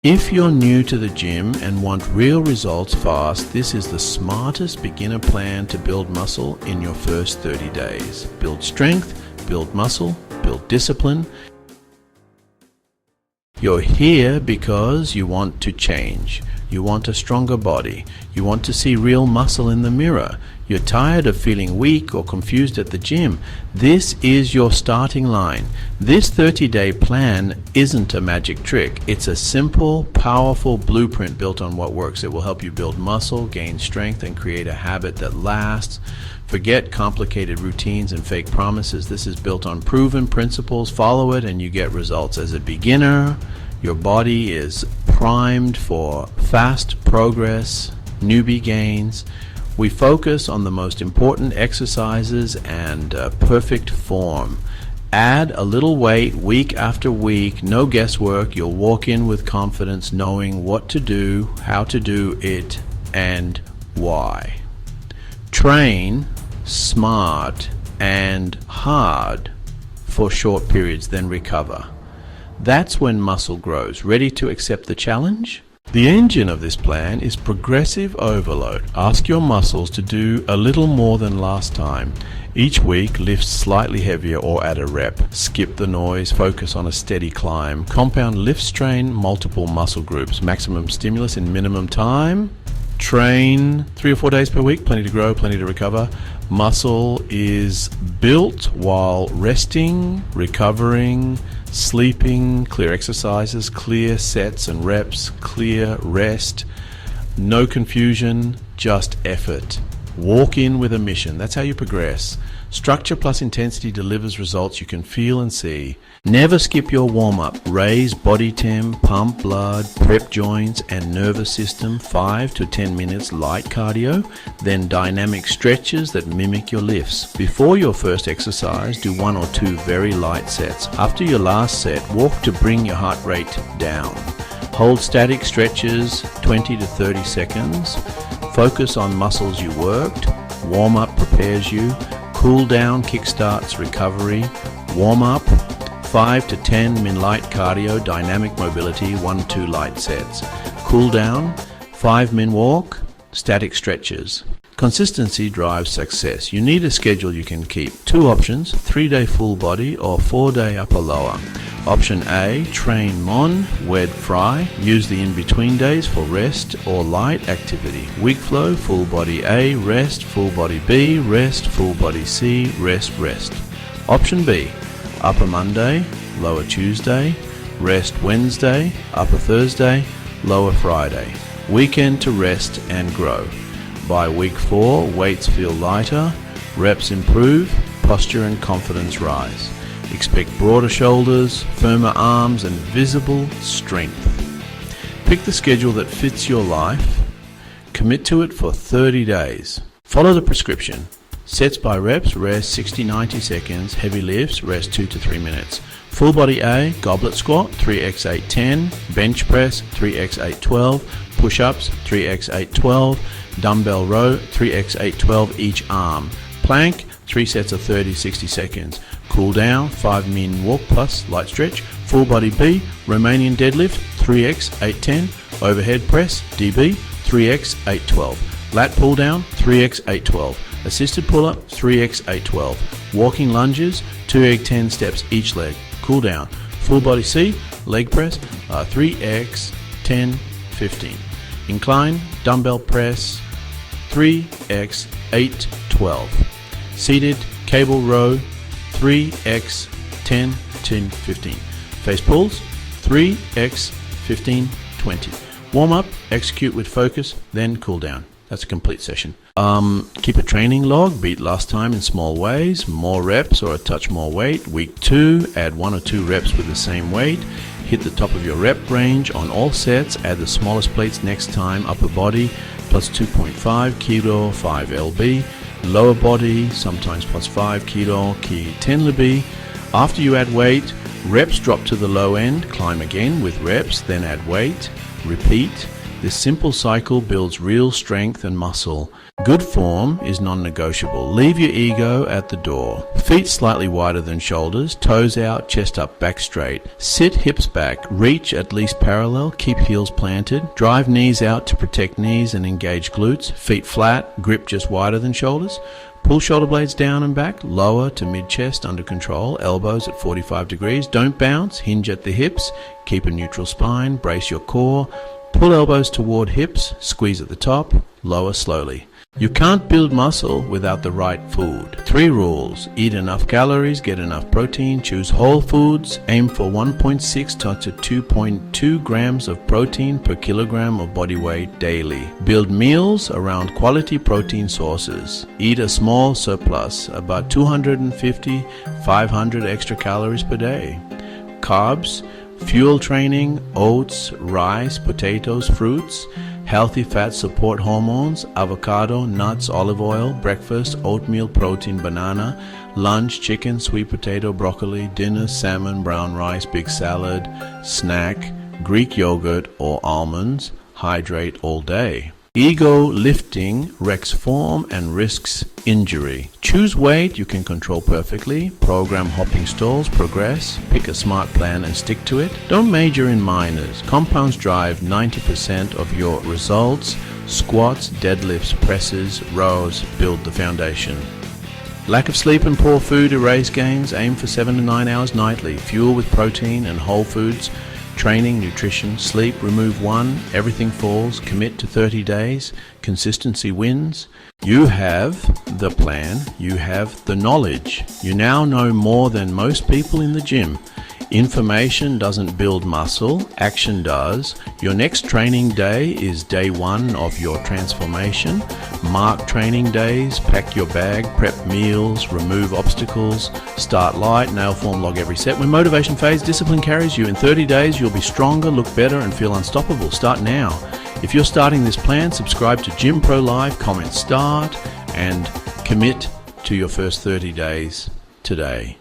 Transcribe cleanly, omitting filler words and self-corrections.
If you're new to the gym and want real results fast, this is the smartest beginner plan to build muscle in your first 30 days. Build strength, build muscle, build discipline. You're here because you want to change. You want a stronger body. You want to see real muscle in the mirror. You're tired of feeling weak or confused at the gym. This is your starting line. This 30-day plan isn't a magic trick. It's a simple, powerful blueprint built on what works. It will help you build muscle, gain strength, and create a habit that lasts. Forget complicated routines and fake promises. This is built on proven principles. Follow it and you get results. As a beginner, your body is primed for fast progress, newbie gains. We focus on the most important exercises and perfect form. Add a little weight week after week, no guesswork. You'll walk in with confidence, knowing what to do, how to do it, and why. Train smart and hard for short periods, then recover. That's when muscle grows. Ready to accept the challenge? The engine of this plan is progressive overload. Ask your muscles to do a little more than last time. Each week, lift slightly heavier or add a rep. Skip the noise, focus on a steady climb. Compound lift strain, multiple muscle groups. Maximum stimulus in minimum time. Train 3 or 4 days per week, plenty to grow, plenty to recover. Muscle is built while resting, recovering, sleeping. Clear exercises, clear sets and reps, clear rest, no confusion, just effort. Walk in with a mission. That's how you progress. Structure plus intensity delivers results you can feel and see. Never skip your warm-up. Raise body temp, pump blood, prep joints and nervous system. 5 to 10 minutes light cardio, then dynamic stretches that mimic your lifts. Before your first exercise, do 1 or 2 very light sets. After your last set, walk to bring your heart rate down. Hold static stretches 20 to 30 seconds. Focus on muscles you worked. Warm-up prepares you. Cool down kickstarts recovery. Warm up 5 to 10 min light cardio, dynamic mobility, 1-2 light sets. Cool down 5 min walk, static stretches. Consistency drives success. You need a schedule you can keep. 2 options: 3-day full body or 4-day upper lower. Option A, train mon, wed fry. Use the in-between days for rest or light activity. Week flow, full body A, rest, full body B, rest, full body C, rest, rest. Option B, upper Monday, lower Tuesday, rest Wednesday, upper Thursday, lower Friday. Weekend to rest and grow. By week 4, weights feel lighter, reps improve, posture and confidence rise. Expect broader shoulders, firmer arms, and visible strength. Pick the schedule that fits your life. Commit to it for 30 days. Follow the prescription. Sets by reps, rest 60-90 seconds. Heavy lifts, rest 2 to 3 minutes. Full body A, goblet squat, 3x8-10. Bench press, 3x8-12. Push-ups, 3x8-12. Dumbbell row, 3x8-12 each arm. Plank, 3 sets of 30-60 seconds. Cool down, 5 min walk plus light stretch. Full body B, Romanian deadlift, 3x8-10. Overhead press, DB, 3x8-12. Lat pull down, 3x8-12. Assisted pull-up, 3x8-12. Walking lunges, 2 egg 10 steps each leg. Cool down. Full body C, leg press, 3x10-15. Incline, dumbbell press, 3x8-12. Seated, cable row, 3x10-15. Face pulls, 3x15-20. Warm up, execute with focus, then cool down. That's a complete session. Keep a training log, beat last time in small ways, more reps or a touch more weight. Week 2, add 1 or 2 reps with the same weight. Hit the top of your rep range on all sets. Add the smallest plates next time. Upper body plus 2.5 kilo, 5 lb. Lower body, sometimes plus 5 kilo, key 10 lb. After you add weight, reps drop to the low end. Climb again with reps, then add weight. Repeat. This simple cycle builds real strength and muscle. Good form is non-negotiable. Leave your ego at the door. Feet slightly wider than shoulders, toes out, chest up, back straight. Sit hips back, reach at least parallel, keep heels planted. Drive knees out to protect knees and engage glutes. Feet flat, grip just wider than shoulders. Pull shoulder blades down and back, lower to mid-chest under control, elbows at 45 degrees. Don't bounce, hinge at the hips, keep a neutral spine, brace your core. Pull elbows toward hips, squeeze at the top, lower slowly. You can't build muscle without the right food. 3 rules. Eat enough calories, get enough protein, choose whole foods, aim for 1.6 to 2.2 grams of protein per kilogram of body weight daily. Build meals around quality protein sources. Eat a small surplus, about 250-500 extra calories per day. Carbs, fuel training, oats, rice, potatoes, fruits. Healthy fats support hormones, avocado, nuts, olive oil, breakfast, oatmeal, protein, banana, lunch, chicken, sweet potato, broccoli, dinner, salmon, brown rice, big salad, snack, Greek yogurt or almonds, hydrate all day. Ego lifting wrecks form and risks injury. Choose weight you can control perfectly. Program hopping stalls, progress. Pick a smart plan and stick to it. Don't major in minors. Compounds drive 90% of your results. Squats, deadlifts, presses, rows build the foundation. Lack of sleep and poor food erase gains. Aim for 7 to 9 hours nightly. Fuel with protein and whole foods. Training, nutrition, sleep, remove 1, everything falls, commit to 30 days, consistency wins. You have the plan, you have the knowledge. You now know more than most people in the gym. Information doesn't build muscle, action does. Your next training day is day 1 of your transformation. Mark training days, pack your bag, prep meals, remove obstacles, start light, nail form log every set. When motivation fades, discipline carries you. In 30 days, you'll be stronger, look better, and feel unstoppable. Start now. If you're starting this plan, subscribe to GymProLife, comment start, and commit to your first 30 days today.